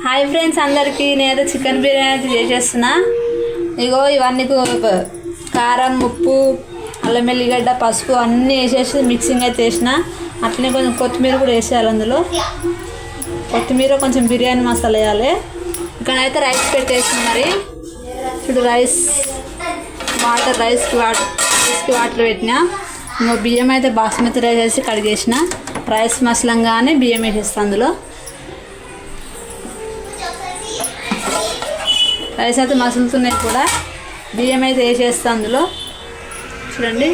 Hi friends అందరికీ నేను chicken biryani చేసేస్తున్నా. ఇగో ఇవన్నీ కారం, ఉప్పు, అల్లం వెల్లిగడ్డ, పసుపు అన్నీ వేసేసి మిక్సింగ్ అయితే వేసిన. అట్లనే కొంచెం కొత్తిమీర కూడా వేసేయాలి. అందులో కొత్తిమీర, కొంచెం బిర్యానీ మసాలా వేయాలి. ఇక్కడైతే రైస్ పెట్టేసిన. మరి ఇప్పుడు రైస్కి వాటర్ పెట్టిన. బియ్యం అయితే బాస్మతి రైస్ వేసి కడిగేసిన. రైస్ మసలంగానే బియ్యం వేసేస్తాను. అందులో రైస్ అయితే మసులుతున్నాయి కూడా. బియ్యం అయితే వేసేస్తాను అందులో. చూడండి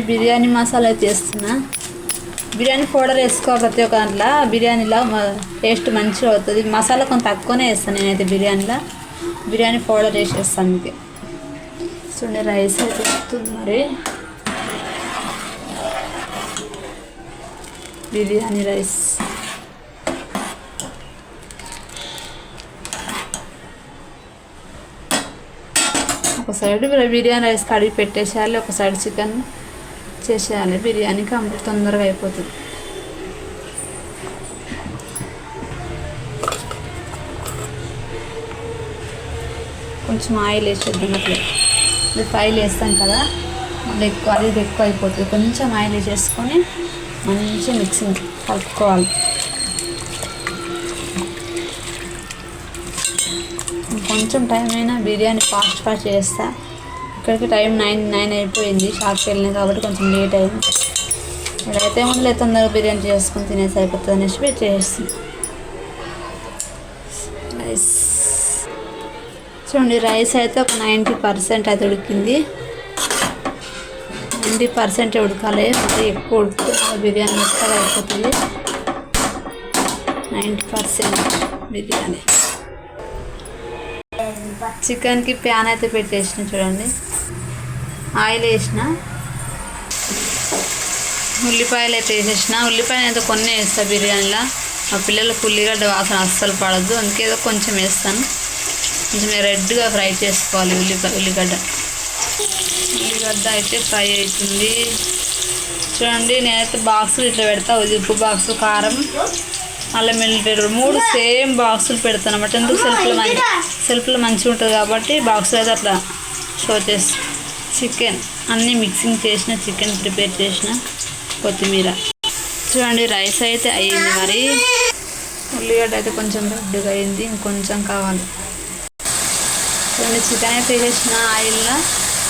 బిర్యానీ మసాలా అయితే వేస్తున్నా. బిర్యానీ పౌడర్ వేసుకోవాలి ప్రతి ఒక్క దాంట్లో. బిర్యానీలో టేస్ట్ మంచిగా అవుతుంది. మసాలా కొంచెం తక్కువనే వేస్తాను నేనైతే బిర్యానీలో. బిర్యానీ పౌడర్ వేసేస్తాను. అందుకే చూడండి రైస్ అయితే వస్తుంది. మరి బిర్యానీ రైస్ ఒక సైడ్ బిర్యానీ రైస్ కడిగి పెట్టేసేయాలి. ఒక సైడ్ చికెన్ చేసేయాలి. బిర్యానీ కంప్లీట్ తొందరగా అయిపోతుంది. కొంచెం ఆయిల్ వేసేద్దాం. అట్లా ఆయిల్ వేస్తాం కదా, మళ్ళీ అది ఎక్కువ అయిపోతుంది. కొంచెం ఆయిల్ వేసేసుకొని మంచిగా మిక్సింగ్ కలుపుకోవాలి. కొంచెం టైం అయినా బిర్యానీ ఫాస్ట్ చేస్తా. ఇక్కడికి టైం 9 అయిపోయింది. షాప్కి వెళ్ళినాయి కాబట్టి కొంచెం లేట్ అయింది. ఇక్కడైతే ముందు తొందరగా బిర్యానీ చేసుకొని తినేసి అయిపోతుంది అనేసి చేస్తాం. రైస్ చూడండి, రైస్ అయితే ఒక 90% అయితే ఉడికింది. 90% ఉడకాలి. మరి ఎక్కువ ఉడుకుతుంది బిర్యానీ మెత్తగా అయిపోతుంది. 90% బిర్యానీ. చికెన్కి ప్యాన్ అయితే పెట్టేసిన. చూడండి ఆయిల్ వేసిన, ఉల్లిపాయలు అయితే వేసేసిన. ఉల్లిపాయలు అయితే కొన్ని వేస్తాను బిర్యానీలో. మా పిల్లలకు ఉల్లిగడ్డ వాసన అస్సలు పడద్దు, అందుకే ఏదో కొంచెం వేస్తాను. కొంచెం రెడ్గా ఫ్రై చేసుకోవాలి. ఉల్లిగడ్డ అయితే ఫ్రై అవుతుంది. చూడండి నేనైతే బాక్సులు ఇట్లా పెడతా. ఉప్పు బాక్సు, కారం, అల్లం వెల్లిగడ్డ 3 సేమ్ బాక్సులు పెడతాను అన్నమాట. ఎందుకు సెల్ఫ్లో మంచిగా ఉంటుంది కాబట్టి బాక్సులు అయితే అట్లా షో చేసి. చికెన్ అన్నీ మిక్సింగ్ చేసిన, చికెన్ ప్రిపేర్ చేసిన, కొత్తిమీర. చూడండి రైస్ అయితే అయ్యింది. మరి ఉల్లిగడ్డ అయితే కొంచెం రెడ్గా అయింది, ఇంకొంచెం కావాలి. చూడండి చికెన్ అయితే వేసేసిన ఆయిల్లో.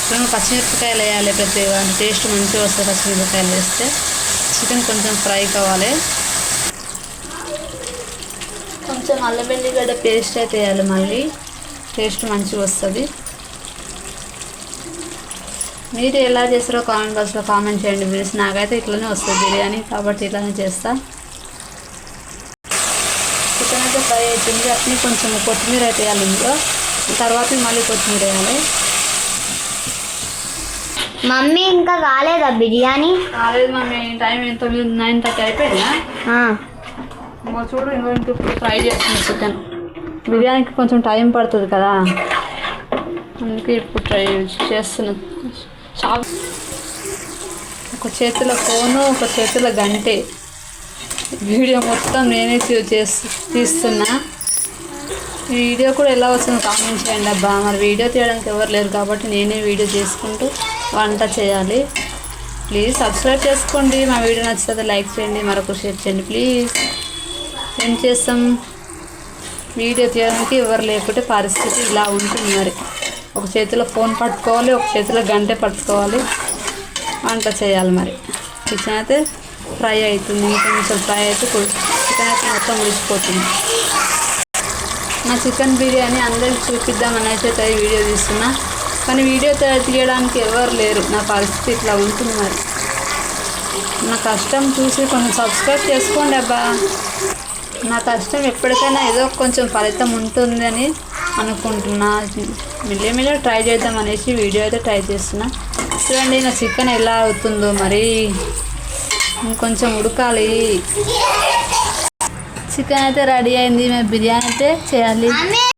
చూడండి పచ్చిమిరపకాయలు వేయాలి. ప్రతి టేస్ట్ మంచిగా వస్తుంది పచ్చిమిరపకాయలు వేస్తే. చికెన్ కొంచెం ఫ్రై కావాలి. కొంచెం అల్లం వెల్లిగడ్డ పేస్ట్ అయితే వేయాలి. మళ్ళీ టేస్ట్ మంచిగా వస్తుంది. మీరు ఎలా చేస్తారో కామెంట్ బాక్స్లో కామెంట్ చేయండి ప్లీజ్. నాకైతే ఇట్లనే వస్తుంది బిర్యానీ కాబట్టి ఇట్లానే చేస్తా. చికెన్ అయితే ఫ్రై అవుతుంది. అట్నే కొంచెం కొత్తిమీర అయితే వేయాలి. ఇందులో తర్వాత మళ్ళీ కొత్తిమీర వేయాలి. మమ్మీ ఇంకా కాలేదా బిర్యానీ? కాలేదు మమ్మీ. టైం ఎంత 9:30 అయిపోయిందా? చూడు ఇంకొక ఫ్రై చేస్తుంది చికెన్. బిర్యానీకి కొంచెం టైం పడుతుంది కదా, అందుకే ఇప్పుడు ట్రై చేస్తున్నా. ఒక చేతిలో ఫోను, ఒక చేతిలో గంటే. వీడియో మొత్తం నేనే తీస్తున్నా. ఈ వీడియో కూడా ఎలా వచ్చిందో కామెంట్ చేయండి అబ్బా. మరి వీడియో తీయడానికి ఎవరు లేరు కాబట్టి నేనే వీడియో చేసుకుంటూ వంట చేయాలి. ప్లీజ్ సబ్స్క్రైబ్ చేసుకోండి. మా వీడియో నచ్చితే లైక్ చేయండి, మరొక షేర్ చేయండి ప్లీజ్. ఏం చేస్తాం, వీడియో తీయడానికి ఎవరు లేకపోతే పరిస్థితి ఇలా ఉంటుంది. మరి ఒక చేతిలో ఫోన్ పట్టుకోవాలి, ఒక చేతిలో గంటె పట్టుకోవాలి, వంట చేయాలి. మరి చికెన్ అయితే ఫ్రై అవుతుంది. కొంచెం ఫ్రై అయితే చికెన్ అయితే మొత్తం ఉడిచిపోతుంది. నా చికెన్ బిర్యానీ అందరికి చూపిద్దామని అయితే వీడియో తీస్తున్నా, కానీ వీడియో తీయడానికి ఎవరు లేరు. నా పరిస్థితి ఇట్లా ఉంటుంది. మరి నా కష్టం చూసి కొంచెం సబ్స్క్రైబ్ చేసుకోండి అబ్బా. నా కష్టం ఎప్పటికైనా ఏదో కొంచెం ఫలితం ఉంటుందని అనుకుంటున్నా. మెల్లమెల్ల ట్రై చేద్దాం అనేసి వీడియో అయితే ట్రై చేస్తున్నా. చూడండి నా చికెన్ ఎలా అవుతుందో. మరి ఇంకొంచెం ఉడకాలి. చికెన్ అయితే రెడీ అయింది. మేము బిర్యానీ అయితే చేయాలి.